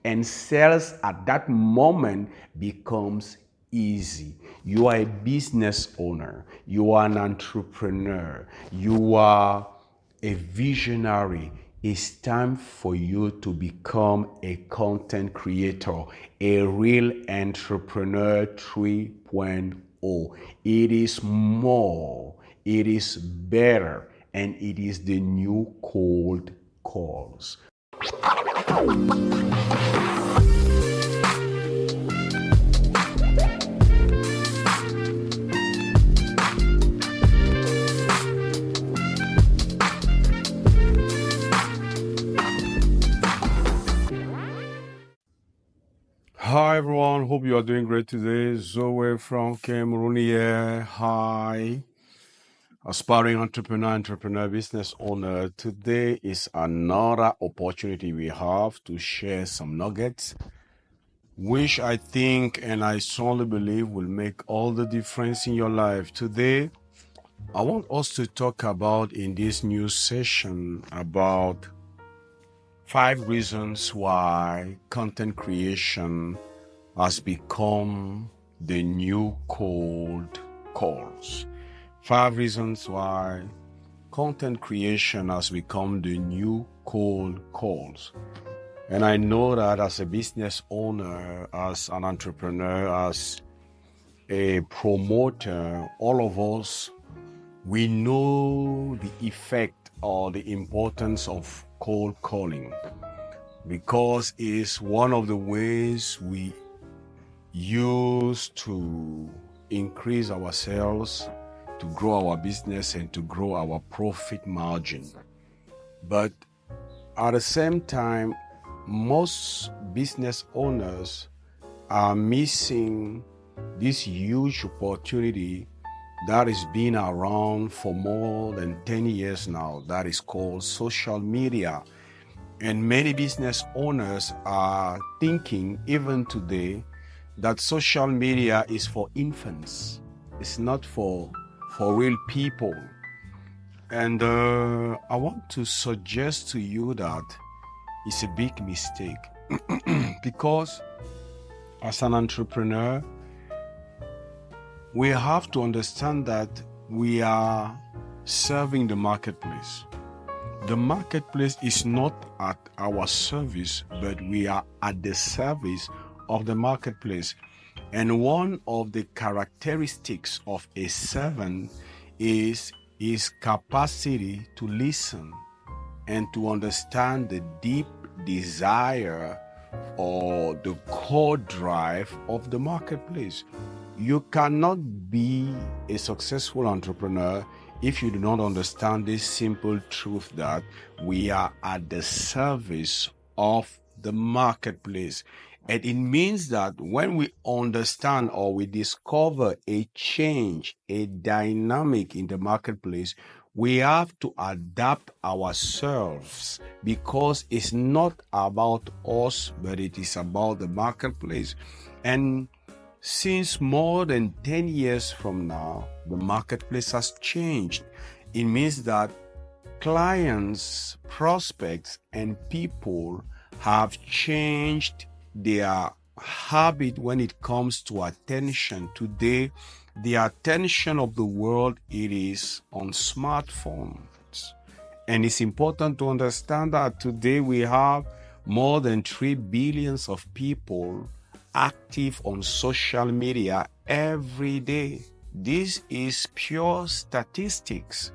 and sales at that moment becomes easy. You are a business owner, you are an entrepreneur, you are a visionary. It's time for you to become a content creator, a real entrepreneur 3.0. It is more, it is better, and it is the new cold calls. Hi everyone, hope you are doing great today. Zoe from Cameroon here. Hi, aspiring entrepreneur, business owner. Today is another opportunity we have to share some nuggets, which I think and I strongly believe will make all the difference in your life. Today, I want us to talk about in this new session about 5 reasons why content creation has become the new cold calls. 5 reasons why content creation has become the new cold calls. And I know that as a business owner, as an entrepreneur, as a promoter, all of us, we know the effect or the importance of cold calling, because it's one of the ways we use to increase our sales, to grow our business, and to grow our profit margin. But at the same time, most business owners are missing this huge opportunity that has been around for more than 10 years now, that is called social media. And many business owners are thinking, even today, that social media is for infants. It's not for real people. And I want to suggest to you that it's a big mistake because as an entrepreneur, we have to understand that we are serving the marketplace. The marketplace is not at our service, but we are at the service of the marketplace. And one of the characteristics of a servant is his capacity to listen and to understand the deep desire or the core drive of the marketplace. You cannot be a successful entrepreneur if you do not understand this simple truth that we are at the service of the marketplace. And it means that when we understand or we discover a change, a dynamic in the marketplace, we have to adapt ourselves, because it's not about us, but it is about the marketplace. And since more than 10 years from now, the marketplace has changed. It means that clients, prospects, and people have changed their habit when it comes to attention. Today, the attention of the world, it is on smartphones. And it's important to understand that today we have more than 3 billion of people active on social media every day. This is pure statistics.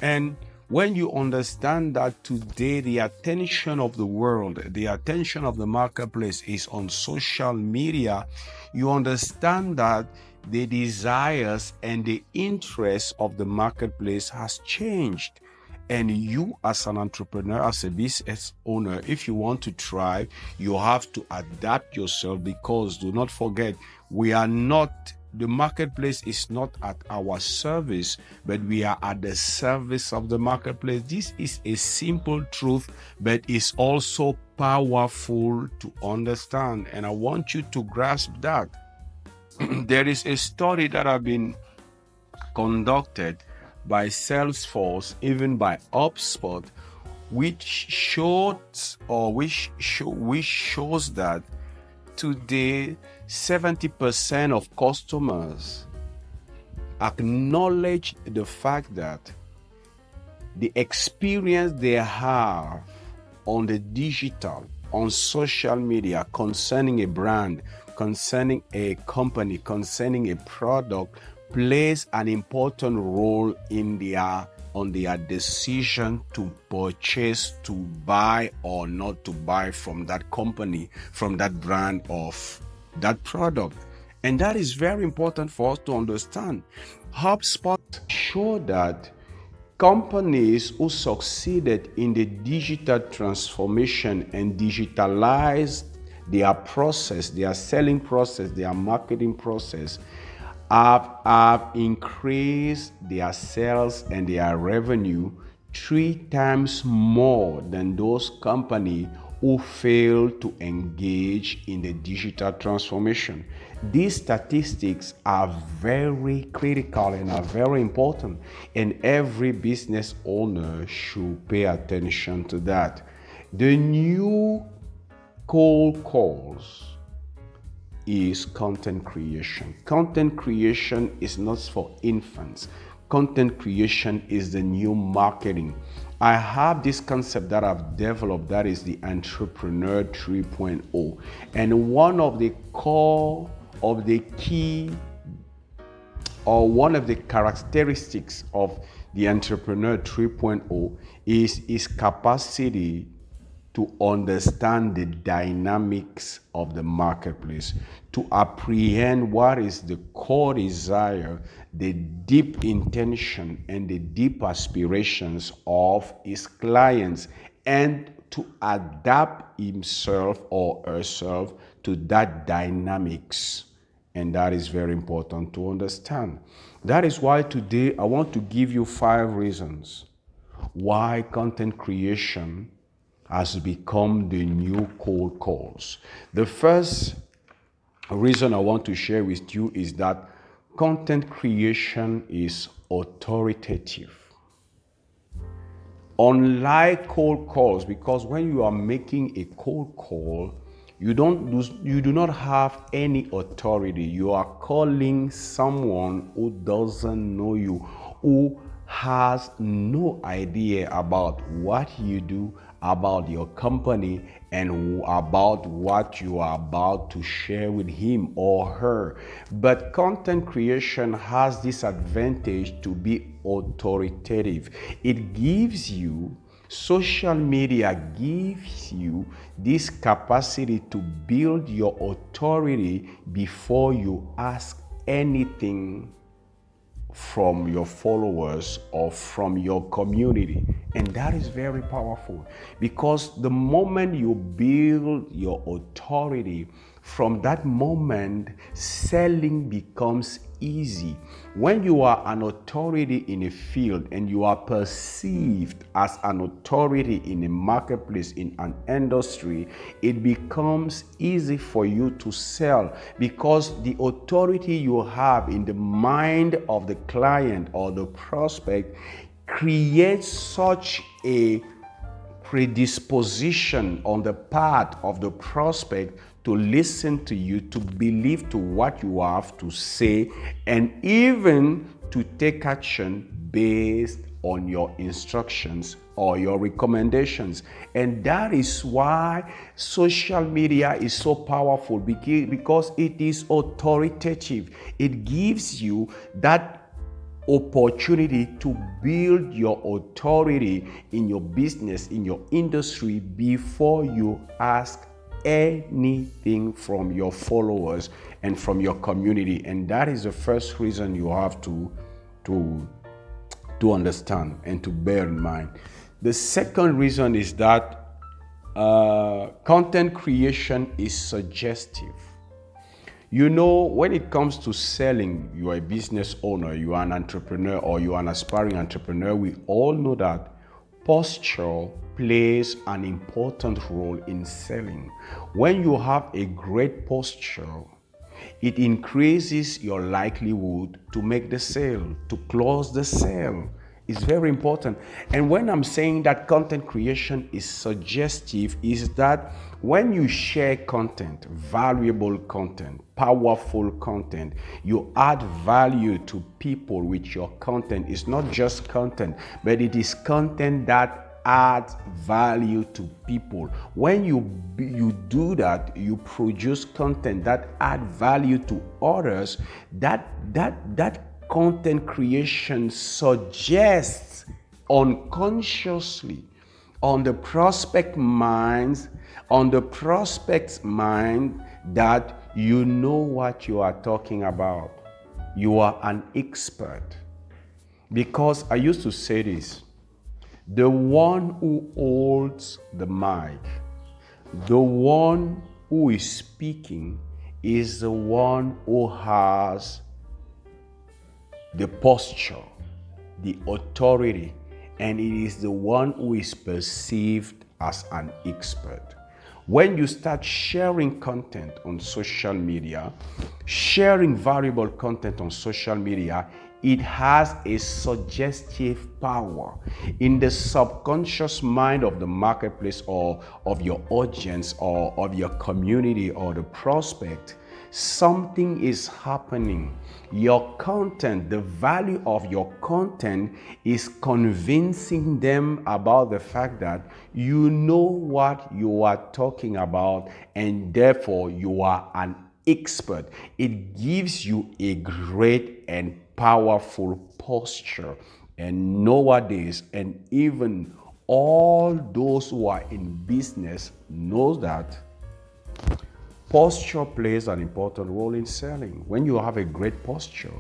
And when you understand that today the attention of the world, the attention of the marketplace is on social media, you understand that the desires and the interests of the marketplace has changed. And you as an entrepreneur, as a business owner, if you want to thrive, you have to adapt yourself, because do not forget, the marketplace is not at our service, but we are at the service of the marketplace. This is a simple truth, but it's also powerful to understand. And I want you to grasp that. There is a study that has been conducted by Salesforce, even by HubSpot, which shows that today 70% of customers acknowledge the fact that the experience they have on the digital, on social media, concerning a brand, concerning a company, concerning a product, plays an important role in their decision to purchase, to buy or not to buy from that company, from that brand of that product. And that is very important for us to understand. HubSpot showed that companies who succeeded in the digital transformation and digitalized their process, their selling process, their marketing process, have increased their sales and their revenue 3 times more than those companies who fail to engage in the digital transformation. These statistics are very critical and are very important, and every business owner should pay attention to that. The new cold calls is content creation. Content creation is not for infants. Content creation is the new marketing. I have this concept that I've developed that is the Entrepreneur 3.0. And one of the core of the key or one of the characteristics of the Entrepreneur 3.0 is its capacity to understand the dynamics of the marketplace, to apprehend what is the core desire, the deep intention, and the deep aspirations of his clients, and to adapt himself or herself to that dynamics. And that is very important to understand. That is why today I want to give you 5 reasons why content creation has become the new cold calls. The first reason I want to share with you is that content creation is authoritative. Unlike cold calls, because when you are making a cold call, you do not have any authority. You are calling someone who doesn't know you, who has no idea about what you do, about your company, and about what you are about to share with him or her. But content creation has this advantage to be authoritative. It gives you, social media gives you this capacity to build your authority before you ask anything from your followers or from your community. And that is very powerful, because the moment you build your authority, from that moment selling becomes easy. When you are an authority in a field and you are perceived as an authority in a marketplace, in an industry, it becomes easy for you to sell, because the authority you have in the mind of the client or the prospect creates such a predisposition on the part of the prospect to listen to you, to believe to what you have to say, and even to take action based on your instructions or your recommendations. And that is why social media is so powerful, because it is authoritative. It gives you that opportunity to build your authority in your business, in your industry, before you ask anything from your followers and from your community. And that is the first reason you have to understand and to bear in mind. The second reason is that content creation is suggestive. You know, when it comes to selling, you are a business owner, you are an entrepreneur, or you are an aspiring entrepreneur, we all know that posture plays an important role in selling. When you have a great posture, it increases your likelihood to make the sale, to close the sale. It's very important. And when I'm saying that content creation is suggestive, is that when you share content, valuable content, powerful content, you add value to people with your content. It's not just content, but it is content that adds value to people. When you do that, you produce content that add value to others. That content creation suggests unconsciously on the prospect's mind that you know what you are talking about. You are an expert. Because I used to say this, the one who holds the mic, the one who is speaking, is the one who has the posture, the authority, and it is the one who is perceived as an expert. When you start sharing content on social media, sharing valuable content on social media, it has a suggestive power in the subconscious mind of the marketplace or of your audience or of your community or the prospect. Something is happening. Your content, the value of your content is convincing them about the fact that you know what you are talking about and therefore you are an expert. It gives you a great and powerful posture. And nowadays, and even all those who are in business knows that posture plays an important role in selling. When you have a great posture,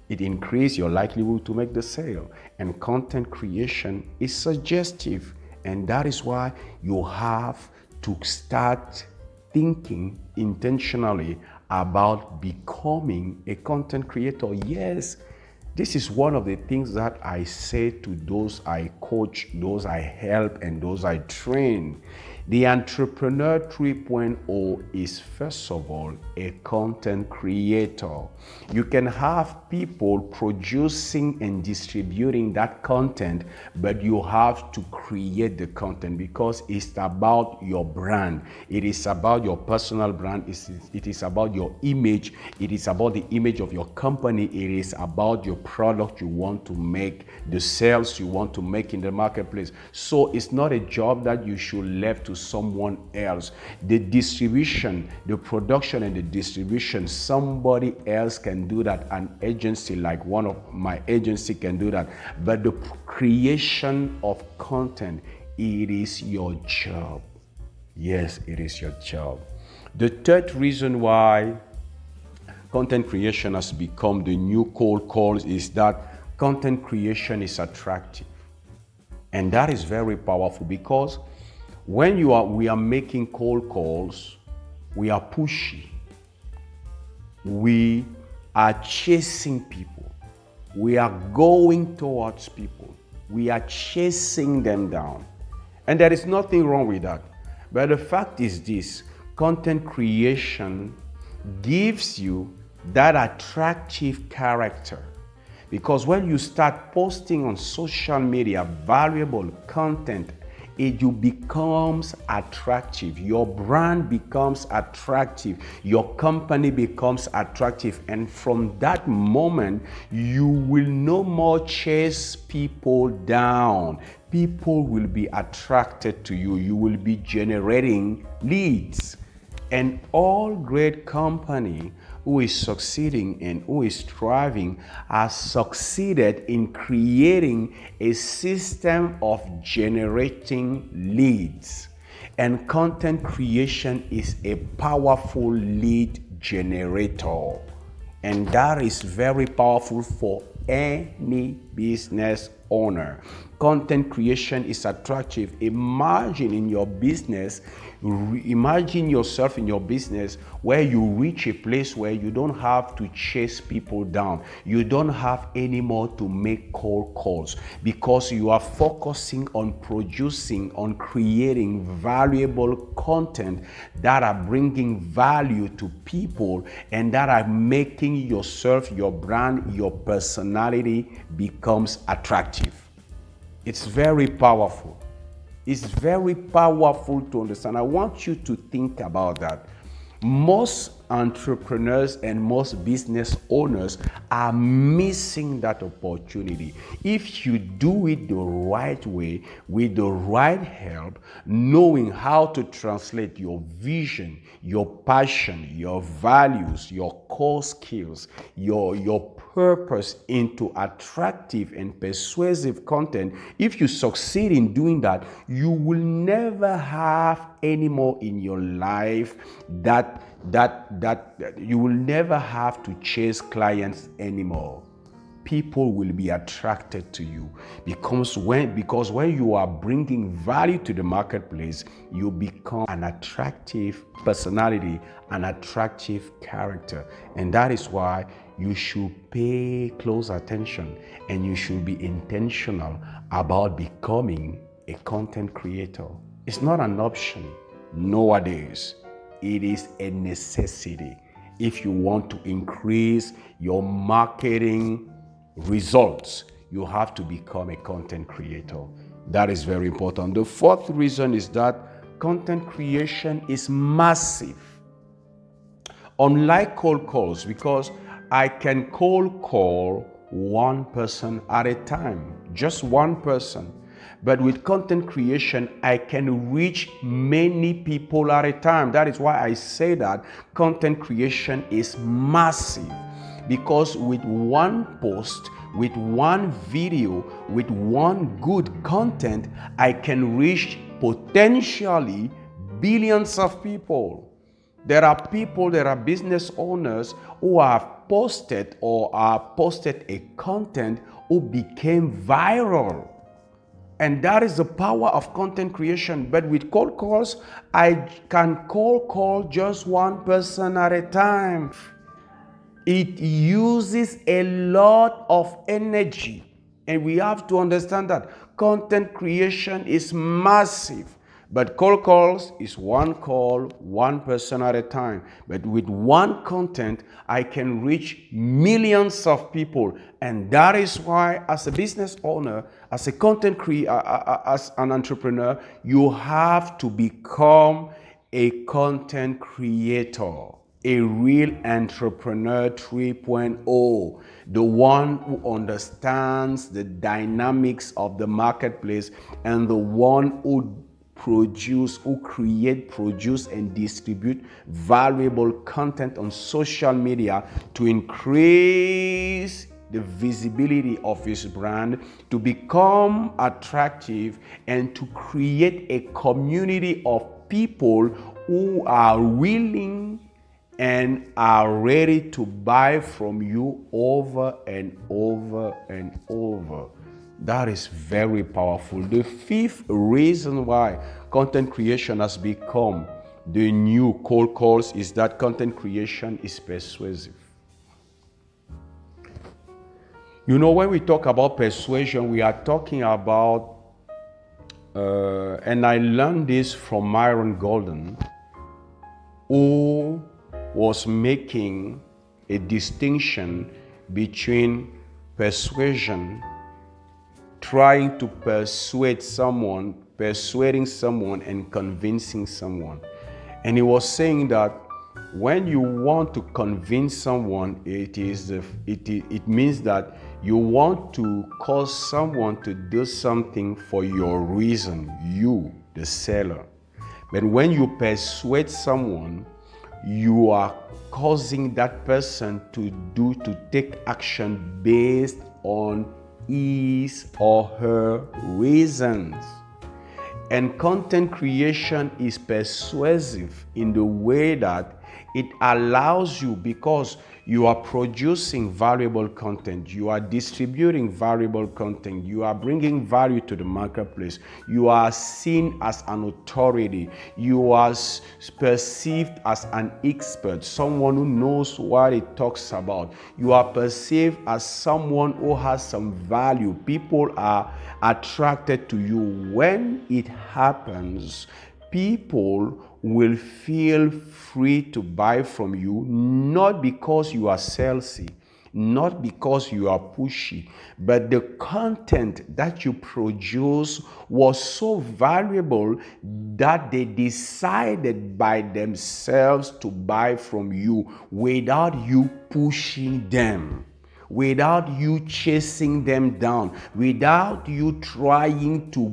it increases your likelihood to make the sale. And content creation is suggestive. And that is why you have to start thinking intentionally about becoming a content creator. Yes, this is one of the things that I say to those I coach, those I help, and those I train. The Entrepreneur 3.0 is, first of all, a content creator. You can have people producing and distributing that content, but you have to create the content because it's about your brand. It is about your personal brand. It is about your image. It is about the image of your company. It is about your product you want to make, the sales you want to make in the marketplace. So it's not a job that you should leave to someone else. The distribution, the production and the distribution, somebody else can do that. An agency like one of my agency can do that. But the creation of content, it is your job. Yes, it is your job. The third reason why content creation has become the new cold calls is that content creation is attractive. And that is very powerful because when we are making cold calls, we are pushy. We are chasing people. We are going towards people. We are chasing them down. And there is nothing wrong with that. But the fact is this, content creation gives you that attractive character. Because when you start posting on social media valuable content, it becomes attractive. Your brand becomes attractive. Your company becomes attractive. And from that moment, you will no more chase people down. People will be attracted to you. You will be generating leads. And all great company who is succeeding and who is thriving has succeeded in creating a system of generating leads. And content creation is a powerful lead generator. And that is very powerful for any business owner. content creation is attractive. Imagine yourself in your business where you reach a place where you don't have to chase people down. You don't have anymore to make cold calls because you are focusing on creating valuable content that are bringing value to people and that are making yourself, your brand, your personality becomes attractive. It's very powerful. It's very powerful to understand. I want you to think about that. Most entrepreneurs and most business owners are missing that opportunity. If you do it the right way, with the right help, knowing how to translate your vision, your passion, your values, your core skills, your purpose into attractive and persuasive content, if you succeed in doing that, you will never have any more in your life that you will never have to chase clients anymore. People will be attracted to you because when you are bringing value to the marketplace, you become an attractive personality, an attractive character. And that is why you should pay close attention and you should be intentional about becoming a content creator. It's not an option nowadays. It is a necessity if you want to increase your marketing results. You have to become a content creator. That is very important. The fourth reason is that content creation is massive. Unlike cold calls, because I can cold call one person at a time, just one person. But with content creation, I can reach many people at a time. That is why I say that content creation is massive. Because with one post, with one video, with one good content, I can reach potentially billions of people. There are business owners who have posted a content who became viral. And that is the power of content creation. But with cold calls, I can cold call just one person at a time. It uses a lot of energy. And we have to understand that content creation is massive. But cold calls is one call, one person at a time. But with one content, I can reach millions of people. And that is why, as a business owner, as a content creator, as an entrepreneur, you have to become a content creator, a real entrepreneur 3.0, the one who understands the dynamics of the marketplace and the one who produce and distribute valuable content on social media to increase the visibility of his brand, to become attractive, and to create a community of people who are willing and are ready to buy from you over and over and over. That is very powerful. The fifth reason why content creation has become the new cold calls is that content creation is persuasive. You know, when we talk about persuasion, we are talking about, and I learned this from Myron Golden, who was making a distinction between persuasion, trying to persuading someone and convincing someone. And he was saying that when you want to convince someone, it means that you want to cause someone to do something for your reason, you, the seller. But when you persuade someone, you are causing that person to take action based on his or her reasons. And content creation is persuasive in the way that it allows you, because you are producing valuable content, you are distributing valuable content, you are bringing value to the marketplace, you are seen as an authority, you are perceived as an expert, someone who knows what it talks about, you are perceived as someone who has some value. People are attracted to you. When it happens, people will feel free to buy from you, not because you are salesy, not because you are pushy, but the content that you produce was so valuable that they decided by themselves to buy from you without you pushing them, without you chasing them down, without you trying to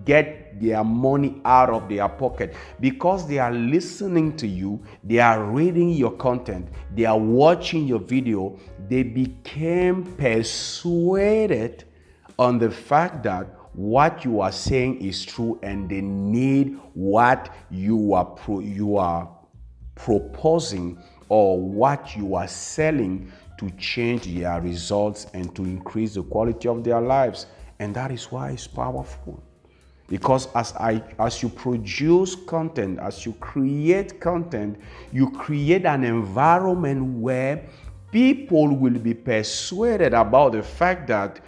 get their money out of their pocket, because they are listening to you, they are reading your content, they are watching your video. They became persuaded on the fact that what you are saying is true, and they need what you are proposing or what you are selling to change their results and to increase the quality of their lives. And that is why it's powerful. Because as you produce content, as you create content, you create an environment where people will be persuaded about the fact that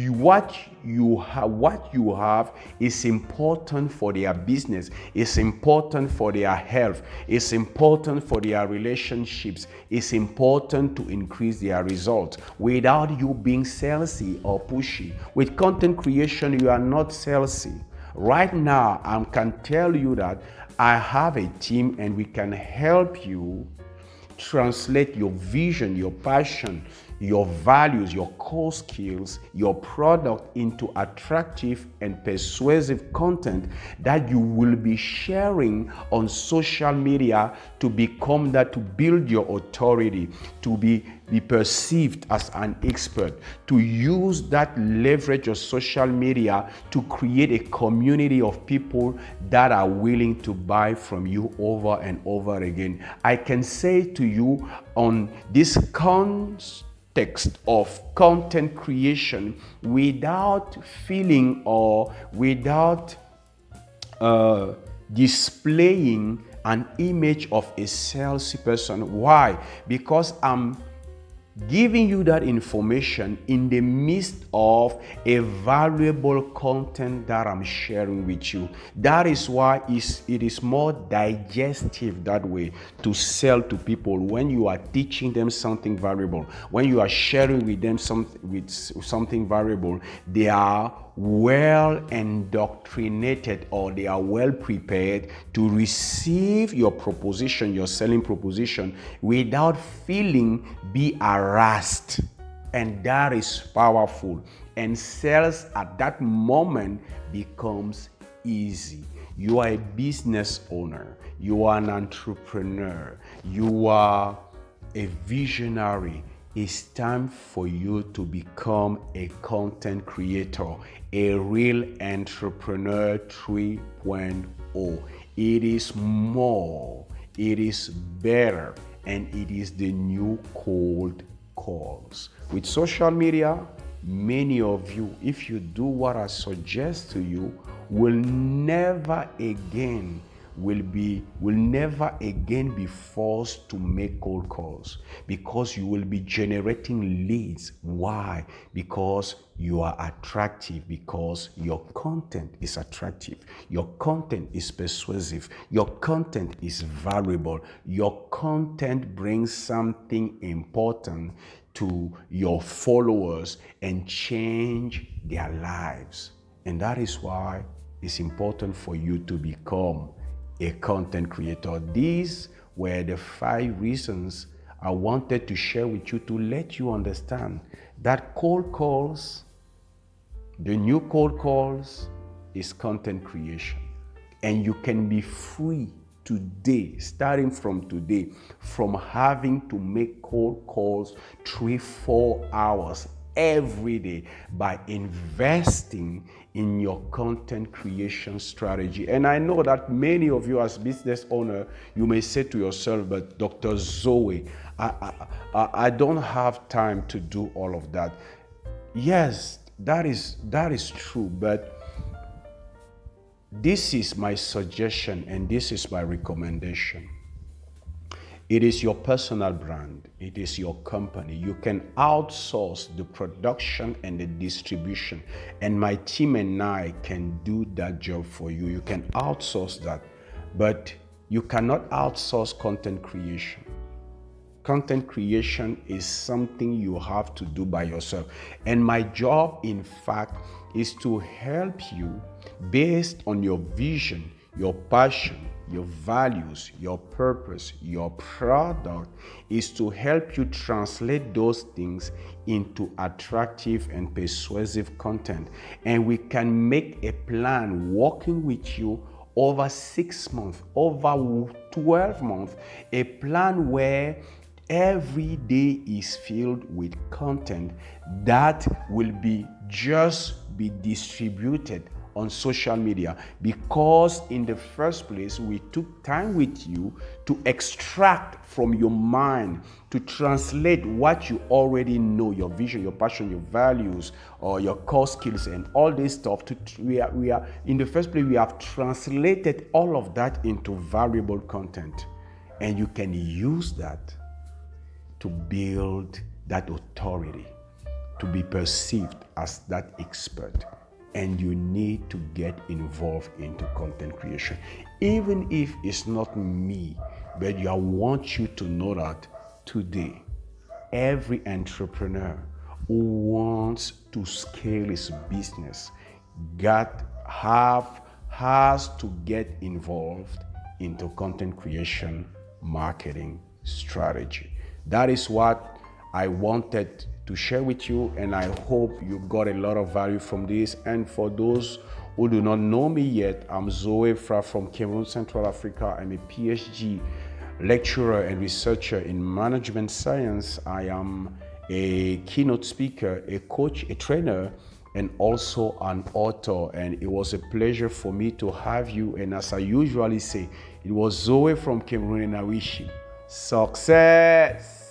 what you have is important for their business, is important for their health, is important for their relationships, is important to increase their results, without you being salesy or pushy. With content creation, you are not salesy. Right now, I can tell you that I have a team, and we can help you translate your vision, your passion, your values, your core skills, your product into attractive and persuasive content that you will be sharing on social media to become that, to build your authority, to be perceived as an expert, to use that leverage of social media to create a community of people that are willing to buy from you over and over again. I can say to you, on this context of content creation, without feeling or without displaying an image of a salesy person. Why? Because I'm giving you that information in the midst of a valuable content that I'm sharing with you. That is why it is more digestive that way to sell to people. When you are teaching them something valuable, when you are sharing with them something valuable, they are well indoctrinated, or they are well prepared to receive your proposition, your selling proposition, without feeling be harassed. And that is powerful. And sales at that moment becomes easy. You are a business owner, you are an entrepreneur, you are a visionary. It's time for you to become a content creator, a real entrepreneur 3.0. It is more, it is better, and it is the new cold calls. With social media, many of you, if you do what I suggest to you, will never again be forced to make cold calls, because you will be generating leads. Why? Because you are attractive, because your content is attractive, your content is persuasive, your content is valuable, your content brings something important to your followers and change their lives. And that is why it's important for you to become a content creator. These were the 5 reasons I wanted to share with you, to let you understand that cold calls, the new cold calls, is content creation. And you can be free today, starting from today, from having to make cold calls 3-4 hours every day by investing in your content creation strategy. And I know that many of you as business owner, you may say to yourself, but Dr. Zoe, I don't have time to do all of that. Yes, that is true, but this is my suggestion and this is my recommendation. It is your personal brand. It is your company. You can outsource the production and the distribution. And my team and I can do that job for you. You can outsource that. But you cannot outsource content creation. Content creation is something you have to do by yourself. And my job, in fact, is to help you based on your vision, your passion, your values, your purpose, your product, is to help you translate those things into attractive and persuasive content. And we can make a plan working with you over 6 months, over 12 months, a plan where every day is filled with content that will be distributed on social media, because in the first place we took time with you to extract from your mind, to translate what you already know, your vision, your passion, your values, or your core skills and all this stuff. We are in the first place, we have translated all of that into valuable content, and you can use that to build that authority, to be perceived as that expert. And you need to get involved into content creation. Even if it's not me, but I want you to know that today, every entrepreneur who wants to scale his business has to get involved into content creation marketing strategy. That is what I wanted to share with you, and I hope you got a lot of value from this. And for those who do not know me yet, I'm Zoe Fra from Cameroon, Central Africa. I'm a PhD lecturer and researcher in management science. I am a keynote speaker, a coach, a trainer, and also an author. And it was a pleasure for me to have you. And as I usually say, it was Zoe from Cameroon, and I wish you success.